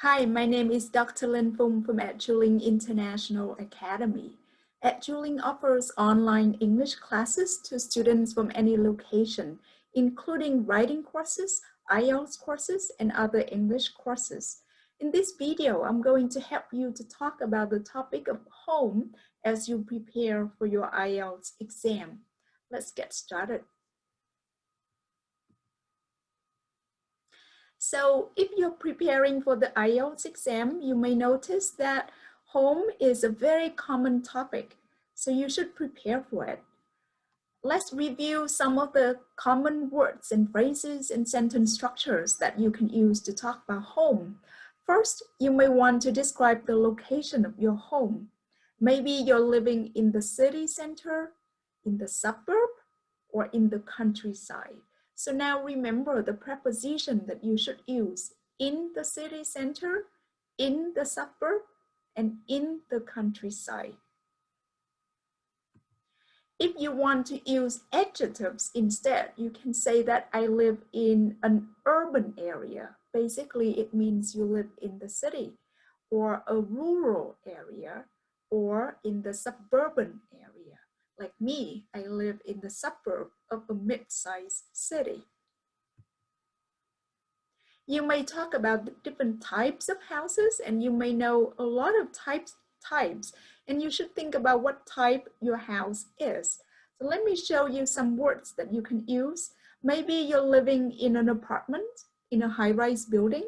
Hi, my name is Dr. Linh Phung from Eduling International Academy. Eduling offers online English classes to students from any location, including writing courses, IELTS courses, and other English courses. In this video, I'm going to help you to talk about the topic of home as you prepare for your IELTS exam. Let's get started. So if you're preparing for the IELTS exam, you may notice that home is a very common topic, so you should prepare for it. Let's review some of the common words and phrases and sentence structures that you can use to talk about home. First, you may want to describe the location of your home. Maybe you're living in the city center, in the suburb, or in the countryside. So now remember the preposition that you should use: in the city center, in the suburb, and in the countryside. If you want to use adjectives instead, you can say that I live in an urban area. Basically, it means you live in the city, or a rural area, or in the suburban area. Like me, I live in the suburb of a mid-sized city. You may talk about the different types of houses, and you may know a lot of types, and you should think about what type your house is. So let me show you some words that you can use. Maybe you're living in an apartment, in a high-rise building.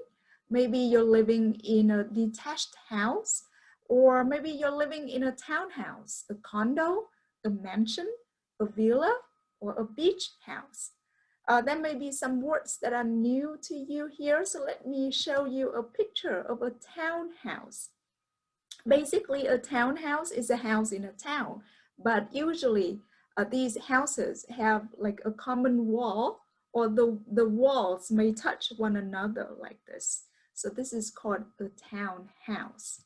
Maybe you're living in a detached house, or maybe you're living in a townhouse, a condo, a mansion, a villa, or a beach house. There may be some words that are new to you here, so let me show you a picture of a townhouse. Basically, a townhouse is a house in a town, but usually these houses have like a common wall, or the walls may touch one another like this. So this is called a townhouse.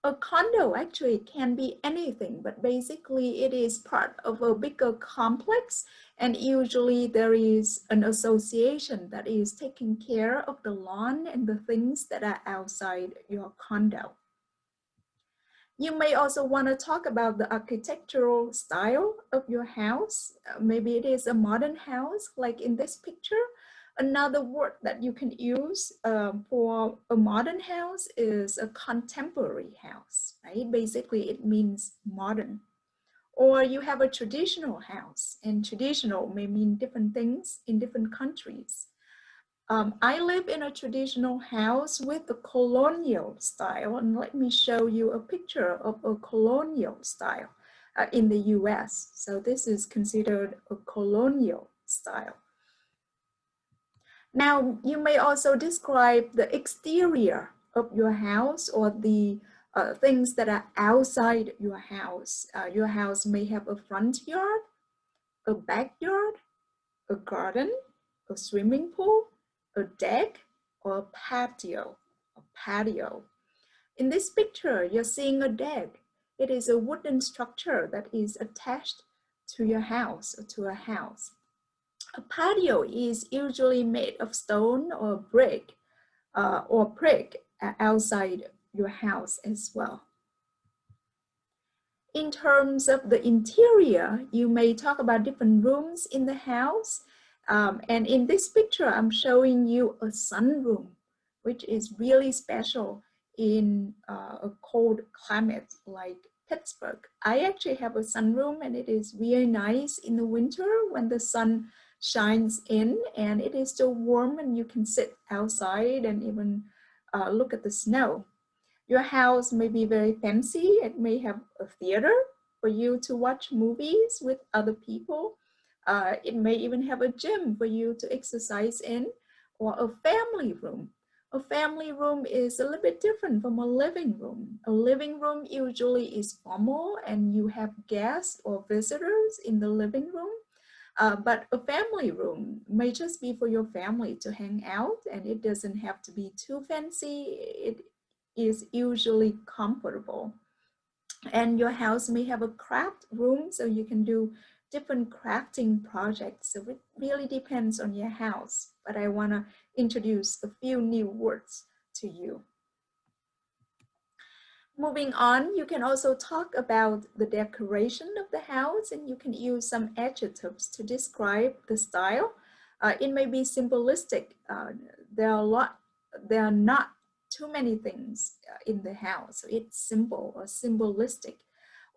A condo actually can be anything, but basically it is part of a bigger complex, and usually there is an association that is taking care of the lawn and the things that are outside your condo. You may also want to talk about the architectural style of your house. Maybe it is a modern house, like in this picture. Another word that you can use for a modern house is a contemporary house, right? Basically, it means modern. Or you have a traditional house, and traditional may mean different things in different countries. I live in a traditional house with a colonial style, and let me show you a picture of a colonial style in the US. So this is considered a colonial style. Now, you may also describe the exterior of your house, or the things that are outside your house. Your house may have a front yard, a backyard, a garden, a swimming pool, a deck, or a patio. In this picture, you're seeing a deck. It is a wooden structure that is attached to your house, or to a house. A patio is usually made of stone or brick outside your house as well. In terms of the interior, you may talk about different rooms in the house. And in this picture, I'm showing you a sunroom, which is really special in a cold climate like Pittsburgh. I actually have a sunroom, and it is really nice in the winter when the sun shines in and it is still warm, and you can sit outside and even look at the snow. Your house may be very fancy. It may have a theater for you to watch movies with other people. It may even have a gym for you to exercise in, or a family room. A family room is a little bit different from a living room. A living room usually is formal, and you have guests or visitors in the living room. But a family room may just be for your family to hang out, and it doesn't have to be too fancy. It is usually comfortable. And your house may have a craft room, so you can do different crafting projects. So it really depends on your house, but I want to introduce a few new words to you. Moving on, you can also talk about the decoration of the house, and you can use some adjectives to describe the style. It may be symbolistic. There are not too many things in the house. So it's simple or symbolistic,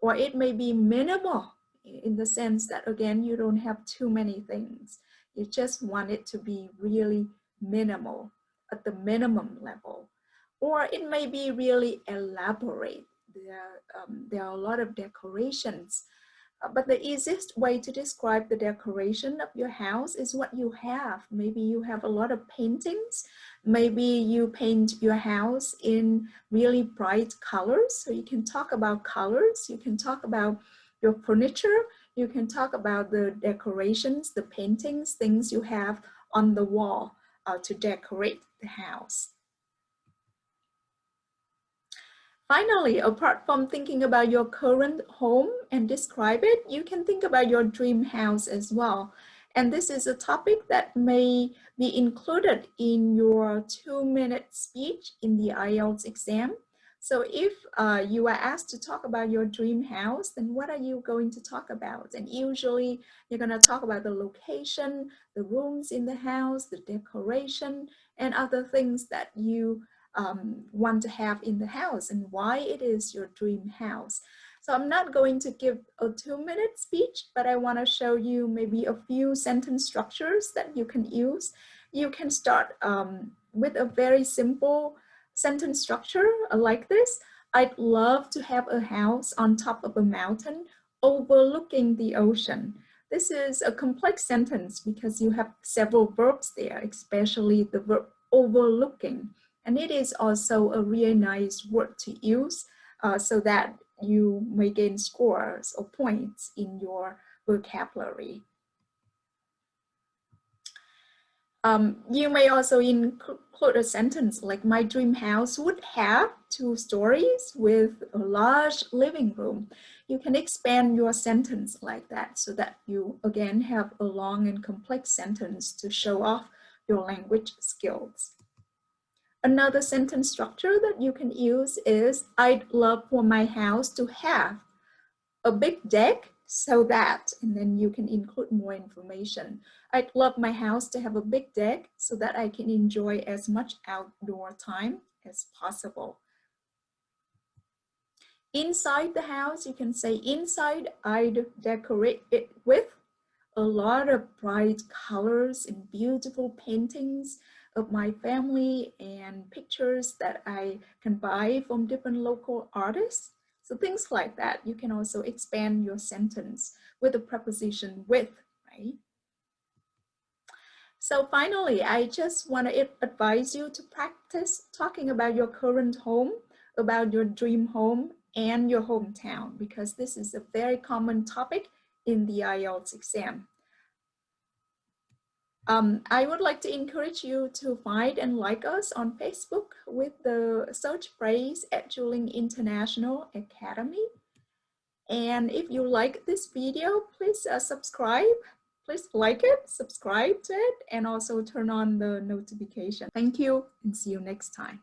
or it may be minimal in the sense that, again, you don't have too many things. You just want it to be really minimal at the minimum level. Or it may be really elaborate. There are a lot of decorations. But the easiest way to describe the decoration of your house is what you have. Maybe you have a lot of paintings. Maybe you paint your house in really bright colors. So you can talk about colors. You can talk about your furniture. You can talk about the decorations, the paintings, things you have on the wall to decorate the house. Finally, apart from thinking about your current home and describe it, you can think about your dream house as well. And this is a topic that may be included in your 2-minute speech in the IELTS exam. So if you are asked to talk about your dream house, then what are you going to talk about? And usually you're going to talk about the location, the rooms in the house, the decoration, and other things that you want to have in the house and why it is your dream house. So I'm not going to give a 2-minute speech, but I want to show you maybe a few sentence structures that you can use. You can start with a very simple sentence structure like this. I'd love to have a house on top of a mountain overlooking the ocean. This is a complex sentence because you have several verbs there, especially the verb overlooking. And it is also a really nice word to use so that you may gain scores or points in your vocabulary. You may also include a sentence like, my dream house would have 2 stories with a large living room. You can expand your sentence like that so that you again have a long and complex sentence to show off your language skills. Another sentence structure that you can use is, I'd love for my house to have a big deck so that, and then you can include more information. I'd love my house to have a big deck so that I can enjoy as much outdoor time as possible. Inside the house, you can say, inside I'd decorate it with a lot of bright colors and beautiful paintings of my family and pictures that I can buy from different local artists. So things like that. You can also expand your sentence with the preposition with, right? So finally, I just want to advise you to practice talking about your current home, about your dream home and your hometown, because this is a very common topic in the IELTS exam. I would like to encourage you to find and like us on Facebook with the search phrase Eduling International Academy. And if you like this video, please subscribe. Please like it, subscribe to it, and also turn on the notification. Thank you and see you next time.